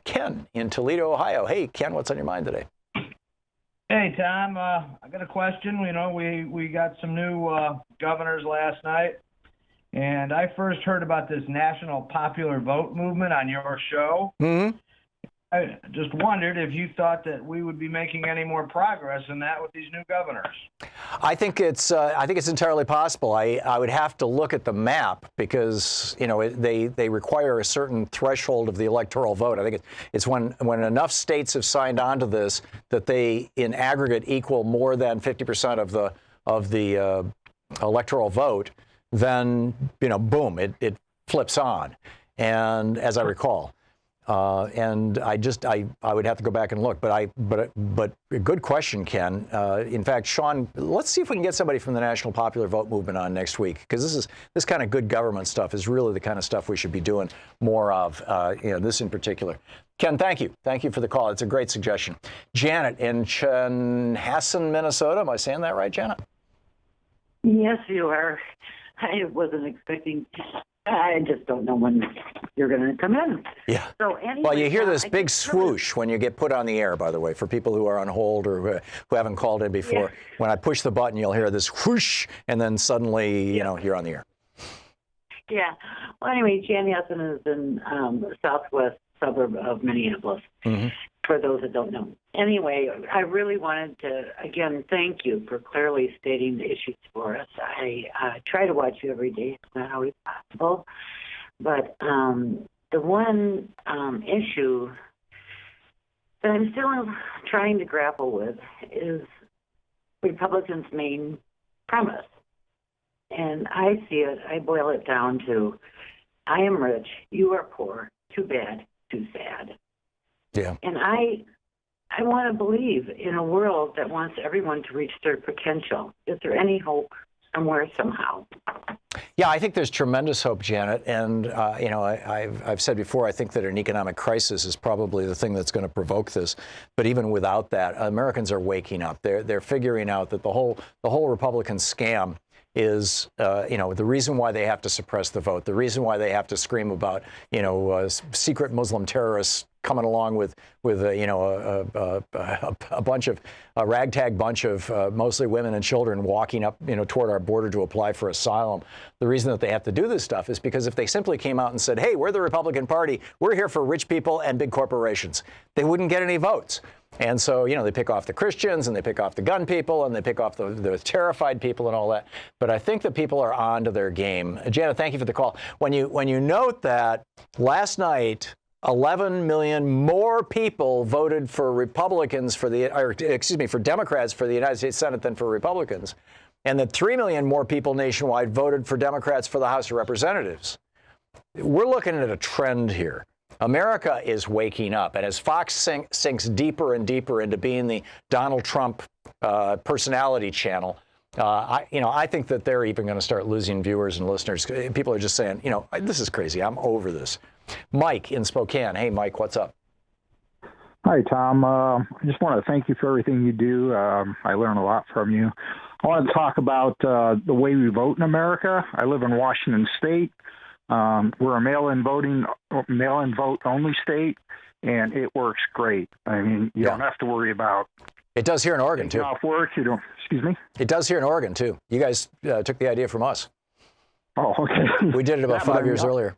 Ken in Toledo, Ohio. Hey, Ken, what's on your mind today? Hey, Tom, I got a question. You know, we got some new governors last night, and I first heard about this national popular vote movement on your show. Mm-hmm. I just wondered if you thought that we would be making any more progress in that with these new governors. I think it's entirely possible. I would have to look at the map because, you know, they require a certain threshold of the electoral vote. I think it's when enough states have signed on to this that they in aggregate equal more than 50% of the electoral vote, then, you know, boom, it flips on. And as I recall. And I would have to go back and look, but a good question, Ken. In fact, Sean, let's see if we can get somebody from the National Popular Vote Movement on next week, because this kind of good government stuff is really the kind of stuff we should be doing more of. You know, this in particular. Ken, thank you for the call. It's a great suggestion. Janet in Chanhassen, Minnesota. Am I saying that right, Janet? Yes, you are. I wasn't expecting. I just don't know when you're going to come in. Yeah. So anyway, well, you hear this big swoosh when you get put on the air, by the way, for people who are on hold or who haven't called in before. Yeah. When I push the button, you'll hear this whoosh, and then suddenly, you know, you're on the air. Yeah. Well, anyway, Chanhassen is in the southwest suburb of Minneapolis, for those that don't know. Anyway, I really wanted to, again, thank you for clearly stating the issues for us. I try to watch you every day. It's not always possible. But the one issue that I'm still trying to grapple with is Republicans' main premise. And I see it, I boil it down to, I am rich, you are poor, too bad, too sad. Yeah. And I want to believe in a world that wants everyone to reach their potential. Is there any hope somewhere, somehow? Yeah, I think there's tremendous hope, Janet. And, you know, I've said before, I think that an economic crisis is probably the thing that's going to provoke this. But even without that, Americans are waking up. They're figuring out that the whole Republican scam is, you know, the reason why they have to suppress the vote, the reason why they have to scream about, you know, secret Muslim terrorists coming along with you know, a bunch of a ragtag bunch of mostly women and children walking up, you know, toward our border to apply for asylum. The reason that they have to do this stuff is because if they simply came out and said, hey, we're the Republican Party, we're here for rich people and big corporations, they wouldn't get any votes. And so, you know, they pick off the Christians and they pick off the gun people and they pick off the terrified people and all that. But I think that people are on to their game. Janet, thank you for the call. When you note that last night, 11 million more people voted for Republicans for Democrats for the United States Senate than for Republicans, and that 3 million more people nationwide voted for Democrats for the House of Representatives. We're looking at a trend here. America is waking up, and as Fox sinks deeper and deeper into being the Donald Trump personality channel, I think that they're even going to start losing viewers and listeners. People are just saying, you know, this is crazy. I'm over this. Mike in Spokane. Hey, Mike, what's up? Hi, Tom. I just want to thank you for everything you do. I learn a lot from you. I want to talk about the way we vote in America. I live in Washington State. We're a mail-in vote only state, and it works great. I mean, you don't have to worry about. It does here in Oregon too. Off work, you don't. Excuse me. It does here in Oregon too. You guys took the idea from us. Oh, okay. We did it about 5 years earlier.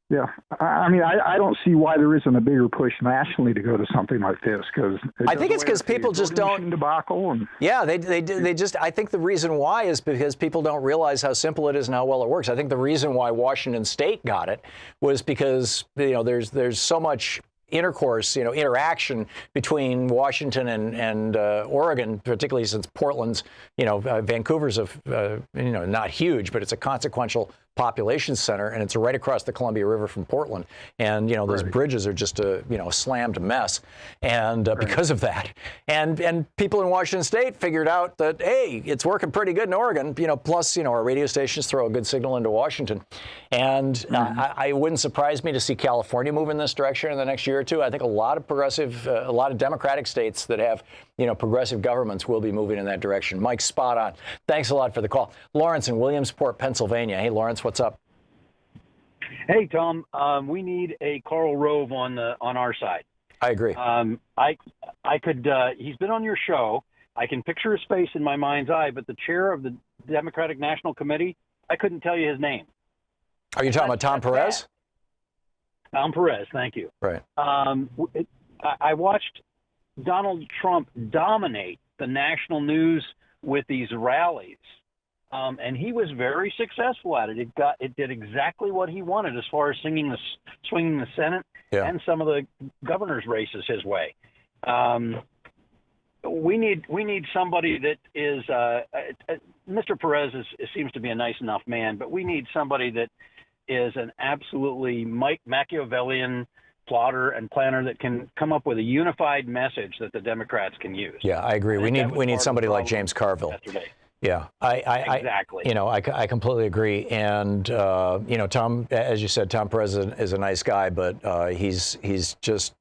Yeah, I mean, I don't see why there isn't a bigger push nationally to go to something like this, because I think it's because people just don't. Debacle and yeah, they just. I think the reason why is because people don't realize how simple it is and how well it works. I think the reason why Washington State got it was because, you know, there's so much intercourse, you know, interaction between Washington and Oregon, particularly since Portland's, you know, Vancouver's you know, not huge, but it's a consequential population center, and it's right across the Columbia River from Portland. And, you know, those bridges are just a, you know, a slammed mess. And because of that, and people in Washington State figured out that, hey, it's working pretty good in Oregon, you know, plus, you know, our radio stations throw a good signal into Washington. And I wouldn't surprise me to see California move in this direction in the next year or two. I think a lot of Democratic states that have, you know, progressive governments will be moving in that direction. Mike's spot on. Thanks a lot for the call. Lawrence in Williamsport, Pennsylvania. Hey, Lawrence, what's up? Hey, Tom. We need a Karl Rove on our side. I agree. I could. He's been on your show. I can picture his face in my mind's eye, but the chair of the Democratic National Committee, I couldn't tell you his name. Are you talking about Tom Perez? Tom Perez. Thank you. Right. I watched Donald Trump dominate the national news with these rallies. And he was very successful at it. It did exactly what he wanted as far as swinging the Senate and some of the governor's races his way. We need somebody that is Mr. Perez seems to be a nice enough man, but we need somebody that is an absolutely Machiavellian plotter and planner that can come up with a unified message that the Democrats can use. Yeah, I agree. We need somebody like James Carville. Yesterday. Yeah, Exactly. I completely agree. And Tom, as you said, Tom Perez is a nice guy, but he's just.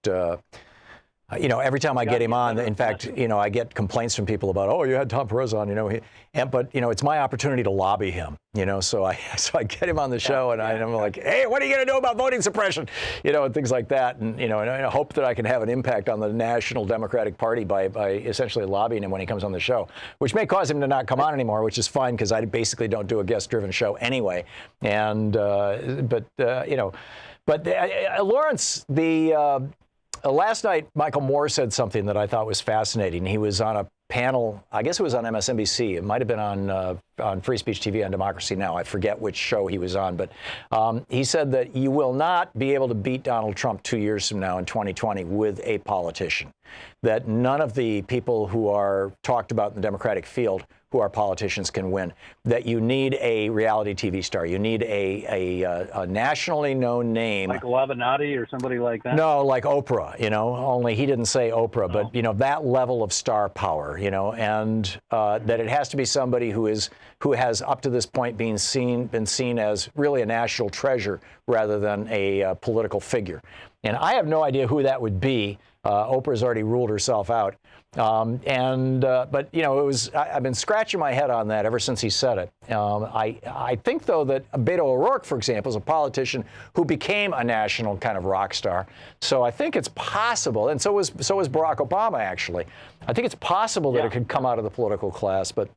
Every time I get him on, in fact, I get complaints from people about, oh, you had Tom Perez on, but it's my opportunity to lobby him, so I get him on the show and I'm like, hey, what are you going to do about voting suppression, and things like that, and and I hope that I can have an impact on the National Democratic Party by essentially lobbying him when he comes on the show, which may cause him to not come on anymore, which is fine because I basically don't do a guest-driven show anyway, and Lawrence, last night, Michael Moore said something that I thought was fascinating. He was on a panel, I guess it was on MSNBC. It might have been on Free Speech TV on Democracy Now! I forget which show he was on. But he said that you will not be able to beat Donald Trump 2 years from now in 2020 with a politician. That none of the people who are talked about in the Democratic field who are politicians can win, that you need a reality TV star. You need a nationally known name. Like Lavinati or somebody like that? No, like Oprah, only he didn't say Oprah, but, that level of star power, and that it has to be somebody who has up to this point been seen as really a national treasure rather than a political figure. And I have no idea who that would be. Oprah's already ruled herself out. But I've been scratching my head on that ever since he said it. I think, though, that Beto O'Rourke, for example, is a politician who became a national kind of rock star. So I think it's possible, and so was Barack Obama, actually. I think it's possible that it could come out of the political class, but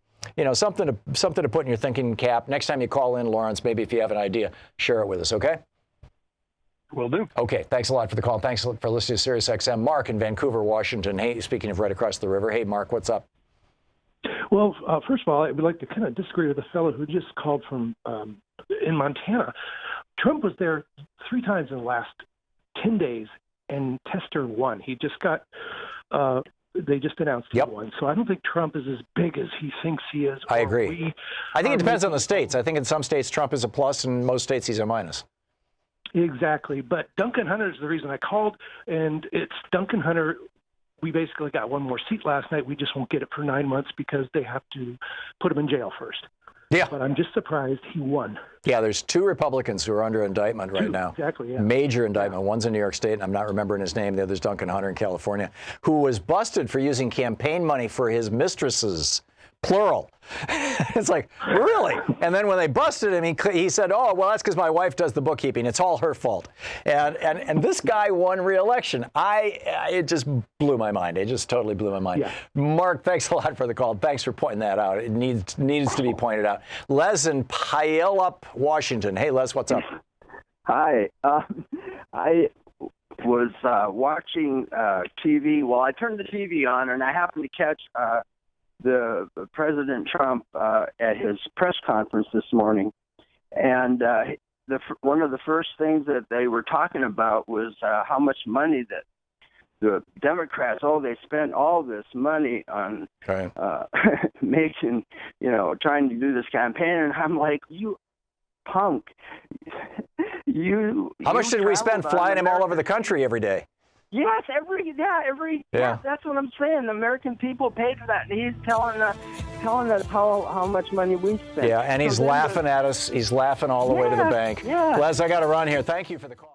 something to put in your thinking cap. Next time you call in, Lawrence, maybe if you have an idea, share it with us, okay? Will do. Okay, thanks a lot for the call. Thanks for listening to SiriusXM. Mark in Vancouver, Washington. Hey, speaking of right across the river. Hey, Mark, what's up? Well, first of all, I would like to kind of disagree with the fellow who just called from in Montana. Trump was there 3 times in the last 10 days, and Tester won. He just got they just announced he won. So I don't think Trump is as big as he thinks he is. I agree. I think it depends on the states. I think in some states Trump is a plus, and most states he's a minus. Exactly. But Duncan Hunter is the reason I called, and it's Duncan Hunter. We basically got one more seat last night. We just won't get it for 9 months because they have to put him in jail first. Yeah. But I'm just surprised he won. Yeah, there's 2 Republicans who are under indictment right now. Exactly, yeah. Major indictment. One's in New York State, and I'm not remembering his name. The other's Duncan Hunter in California, who was busted for using campaign money for his mistresses. Plural. It's like, really? And then when they busted him, he said, oh, well, that's because my wife does the bookkeeping. It's all her fault. And this guy won re-election. It just blew my mind. It just totally blew my mind. Yeah. Mark, thanks a lot for the call. Thanks for pointing that out. It needs to be pointed out. Les in Puyallup, Washington. Hey, Les, what's up? Hi. I was watching TV. Well, I turned the TV on, and I happened to catch the President Trump at his press conference this morning, and one of the first things that they were talking about was how much money that the Democrats, they spent all this money on making, trying to do this campaign, and I'm like, you punk, How much did we spend flying him all over the country every day? Yes, that's what I'm saying. The American people paid for that, and he's telling us how much money we spent. Yeah, and he's laughing at us. He's laughing all the way to the bank. Yeah. Les, I got to run here. Thank you for the call.